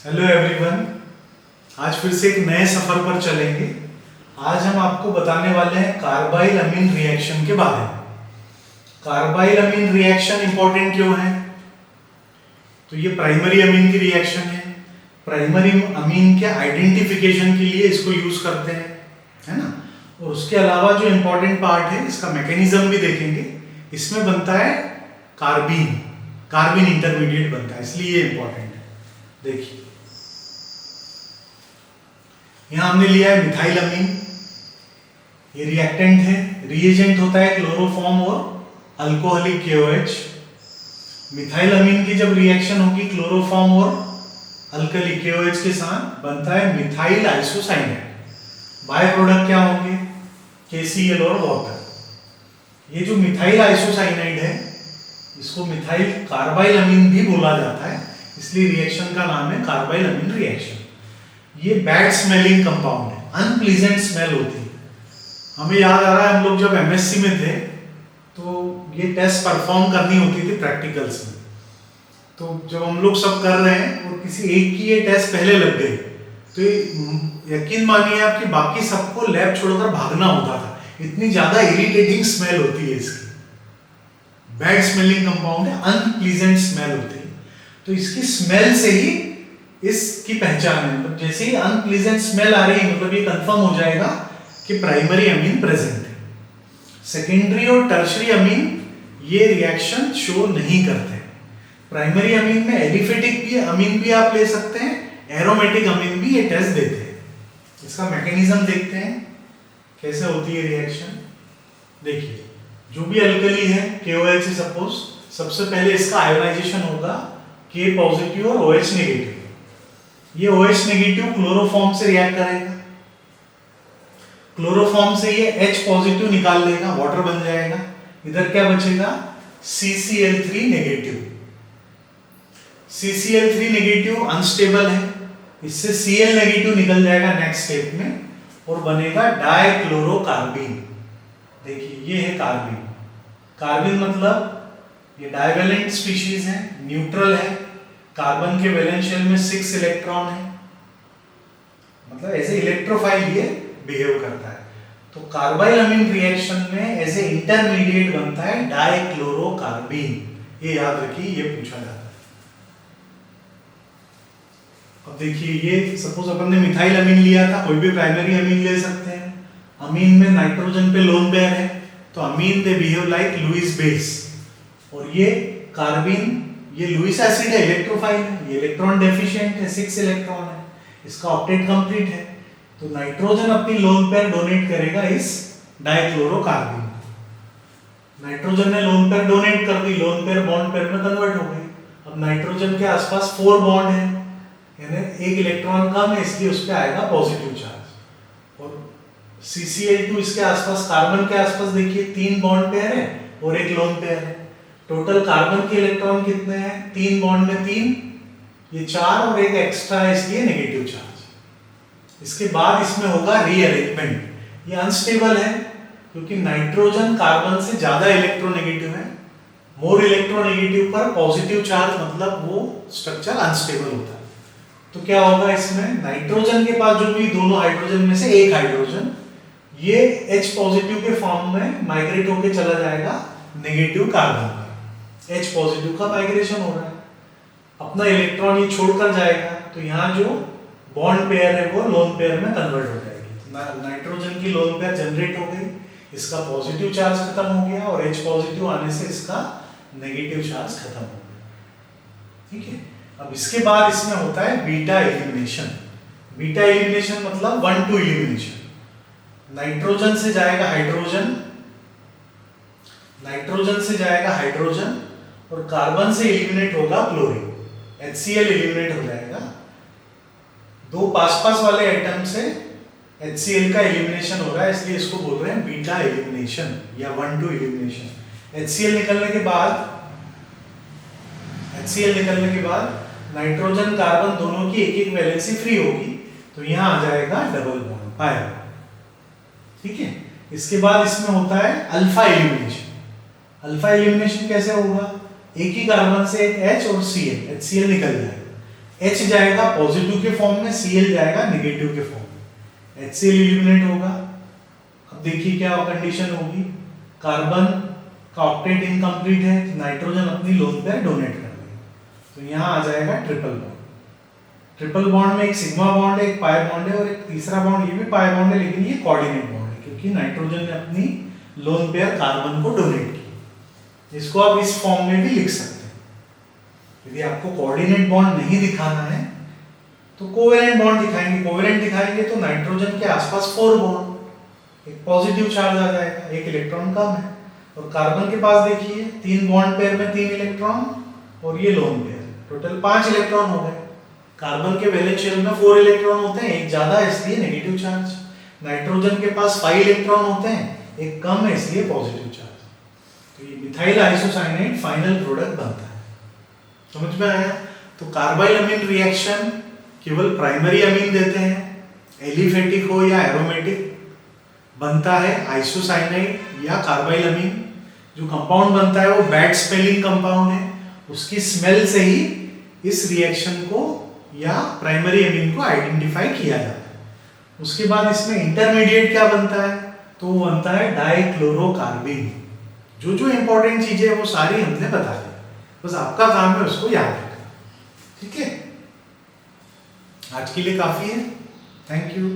Hello everyone, आज फिर से एक नए सफर पर चलेंगे। आज हम आपको बताने वाले हैं कार्बाइल अमीन रिएक्शन के बारे में। कार्बाइल अमीन रिएक्शन इंपॉर्टेंट क्यों है? तो ये प्राइमरी अमीन की रिएक्शन है। प्राइमरी अमीन के आइडेंटिफिकेशन के लिए इसको यूज करते हैं, है ना। और उसके अलावा जो इंपॉर्टेंट पार्ट है, इसका मैकेनिज्म भी देखेंगे। इसमें बनता है कार्बीन, कार्बीन इंटरमीडिएट बनता है, इसलिए ये इंपॉर्टेंट है। देखिए, यहां हमने लिया है मिथाइल अमीन, ये रिएक्टेंट है। रिएजेंट होता है क्लोरोफॉर्म और अल्कोहलिक KOH। मिथाइल अमीन की जब रिएक्शन होगी क्लोरोफॉर्म और अल्कली KOH के साथ, बनता है मिथाइल आइसोसाइनेट। बाय प्रोडक्ट क्या होंगे? KCl और वाटर। ये जो मिथाइल आइसोसाइनाइड है, इसको मिथाइल कार्बाइल अमीन भी बोला जाता है, इसलिए रिएक्शन का नाम है कार्बाइल अमीन रिएक्शन। ये बैड स्मेलिंग कंपाउंड है, अनप्लीजेंट स्मेल होती है। हमें याद आ रहा है, हम लोग जब MSc में थे तो ये टेस्ट परफॉर्म करनी होती थी प्रैक्टिकल्स में। तो जब हम लोग सब कर रहे हैं और किसी एक की ये टेस्ट पहले लग गई, तो यकीन मानिए आप कि बाकी सबको लैब छोड़कर भागना होता था, इतनी ज्यादा इरिटेटिंग स्मेल होती है इसकी। बैड स्मेलिंग कंपाउंड है, अनप्लीजेंट स्मेल होती है। तो इसकी स्मेल से ही इसकी पहचान है। मतलब जैसे ही अनप्लीजेंट स्मेल आ रही है, मतलब ये कंफर्म हो जाएगा कि प्राइमरी अमीन प्रेजेंट है। सेकेंडरी और टर्शरी अमीन ये रिएक्शन शो नहीं करते। प्राइमरी अमीन में एलिफेटिक भी अमीन भी आप ले सकते हैं, एरोमेटिक अमीन भी ये टेस्ट देते हैं। इसका मैकेनिज्म देखते हैं कैसे होती है रिएक्शन। देखिए, जो भी अल्कली है KOH से सपोज, सबसे पहले इसका आयोनाइजेशन होगा K पॉजिटिव और OH नेगेटिव। ये OH नेगेटिव क्लोरोफॉर्म से रिएक्ट करेगा, क्लोरोफॉर्म से ये H पॉजिटिव निकाल लेगा, वाटर बन जाएगा। इधर क्या बचेगा? CCl3 negative. CCl3 negative unstable है, इससे Cl नेगेटिव निकल जाएगा नेक्स्ट स्टेप में और बनेगा डाइक्लोरोकार्बीन। देखिए, ये है कार्बीन। कार्बीन मतलब ये डाइवेलेंट स्पीशीज है, न्यूट्रल है। कार्बन के वैलेंस शेल में 6 इलेक्ट्रॉन है, मतलब ऐसे इलेक्ट्रोफाइल ये बिहेव करता है। तो कार्बाइल अमीन रिएक्शन में ऐसे इंटरमीडिएट बनता है डाइक्लोरोकार्बीन। ये याद रखिए, ये पूछा जाता है। अब देखिए, ये सपोज अपन ने मिथाइल अमीन लिया था, कोई भी प्राइमरी अमीन ले सकते हैं। अमीन में नाइट्रोजन पे लोन पेयर है, तो amine they behave like Lewis base. और ये कार्बीन, ये लुईस एसिड है, इलेक्ट्रोफाइल है, ये इलेक्ट्रॉन डेफिशिएंट है, 6 इलेक्ट्रॉन है, इसका ऑक्टेट कंप्लीट है। तो नाइट्रोजन अपनी लोन पेयर डोनेट करेगा इस डाइक्लोरोकार्बीन। नाइट्रोजन ने लोन पेयर डोनेट कर दी, लोन पेयर बॉन्ड पेयर में कन्वर्ट हो गई। अब नाइट्रोजन के आसपास 4 बॉन्ड है, यानी एक इलेक्ट्रॉन कम है, इसलिए उस पे आएगा पॉजिटिव चार्ज। और CCl2 इसके आसपास, कार्बन के आसपास देखिए 3 बॉन्ड पेयर है और एक लोन पेयर है। टोटल कार्बन के इलेक्ट्रॉन कितने हैं? 3 बॉन्ड में 3, ये 4 और एक एक्स्ट्रा है, इसलिए नेगेटिव चार्ज। इसके बाद इसमें होगा रीअरेंजमेंट। ये अनस्टेबल है क्योंकि नाइट्रोजन कार्बन से ज्यादा इलेक्ट्रोनेगेटिव है। मोर इलेक्ट्रोनेगेटिव पर पॉजिटिव चार्ज, मतलब वो स्ट्रक्चर अनस्टेबल होता है। तो क्या होगा इसमें? नाइट्रोजन के पास जो भी दोनों हाइड्रोजन में से एक हाइड्रोजन, ये H पॉजिटिव के फॉर्म में माइग्रेट होकर चला जाएगा नेगेटिव कार्बन पर। H पॉजिटिव का माइग्रेशन हो रहा है, अपना इलेक्ट्रॉन ये छोड़कर जाएगा, तो यहाँ जो बॉन्ड पेयर है वो लोन पेयर में कन्वर्ट हो जाएगी। नाइट्रोजन की लोन पेयर जनरेट हो गई, इसका पॉजिटिव चार्ज खत्म हो गया और H पॉजिटिव आने से इसका नेगेटिव चार्ज खत्म हो गया। ठीक है। अब इसके बाद इसमें होता है बीटा एलिमिनेशन। बीटा एलिमिनेशन मतलब 1-2 एलिमिनेशन। नाइट्रोजन से जाएगा हाइड्रोजन, नाइट्रोजन से जाएगा हाइड्रोजन और कार्बन से एलिमिनेट होगा क्लोरीन, HCl एलिमिनेट हो जाएगा। 2 पास वाले आइटम से HCl का एलिमिनेशन हो रहा है, इसलिए इसको बोल रहे हैं बीटा एलिमिनेशन या 1-2 एलिमिनेशन। HCl निकलने के बाद नाइट्रोजन कार्बन दोनों की एक वैलेंसी फ्री होगी, तो यहां आ जाएगा डबल बॉन्ड पाया। ठीक है। इसके बाद इसमें होता है अल्फा एलिमिनेशन। अल्फा एलिमिनेशन कैसे होगा? एक ही कार्बन से एक H और Cl, HCl निकल जाएगा। H जाएगा पॉजिटिव के फॉर्म में, Cl जाएगा नेगेटिव के फॉर्म में, HCl इलिमिनेट होगा। अब देखिए क्या कंडीशन होगी, कार्बन का ऑक्टेट इनकम्प्लीट है, नाइट्रोजन अपनी लोन पेयर डोनेट कर देगा, तो यहाँ आ जाएगा ट्रिपल बॉन्ड। ट्रिपल बॉन्ड में एक सिग्मा बॉन्ड है, एक पाई बॉन्ड है और एक तीसरा बॉन्ड, ये भी पाई बॉन्ड है लेकिन ये कोऑर्डिनेट बॉन्ड है क्योंकि नाइट्रोजन ने अपनी लोन पेयर कार्बन को डोनेट की। इसको आप इस फॉर्म में भी लिख सकते हैं। यदि आपको कोऑर्डिनेट बॉन्ड नहीं दिखाना है तो कोवेलेंट बॉन्ड दिखाएंगे। कोवेलेंट दिखाएंगे तो नाइट्रोजन के आसपास 4 बॉन्ड, एक पॉजिटिव चार्ज आ जाएगा, एक इलेक्ट्रॉन कम है। और कार्बन के पास देखिए 3 बॉन्ड पेयर में 3 इलेक्ट्रॉन और ये लोन पेयर, टोटल 5 इलेक्ट्रॉन हो गए। कार्बन के वैलेंस शेल में 4 इलेक्ट्रॉन होते हैं, एक ज्यादा है इसलिए नेगेटिव चार्ज। नाइट्रोजन के पास 5 इलेक्ट्रॉन होते हैं, एक कम है इसलिए पॉजिटिव चार्ज। तो ये मिथाइल आइसोसाइनेट फाइनल प्रोडक्ट बनता है। समझ में आया? तो कार्बाइल अमीन रिएक्शन केवल प्राइमरी अमीन देते हैं, एलिफेटिक हो या एरोमेटिक, बनता है आइसोसाइनाइड या कार्बाइल अमीन। जो कंपाउंड बनता है वो बैड स्मेलिंग कंपाउंड है, उसकी स्मेल से ही इस रिएक्शन को या प्राइमरी अमीन को आइडेंटिफाई किया जाता है। उसके बाद इसमें इंटरमीडिएट क्या बनता है, तो वो बनता है डाइक्लोरोकार्बिन। जो जो इंपॉर्टेंट चीजें वो सारी हमने बता दी, बस आपका काम है उसको याद रखना। ठीक है, आज के लिए काफी है। Thank you.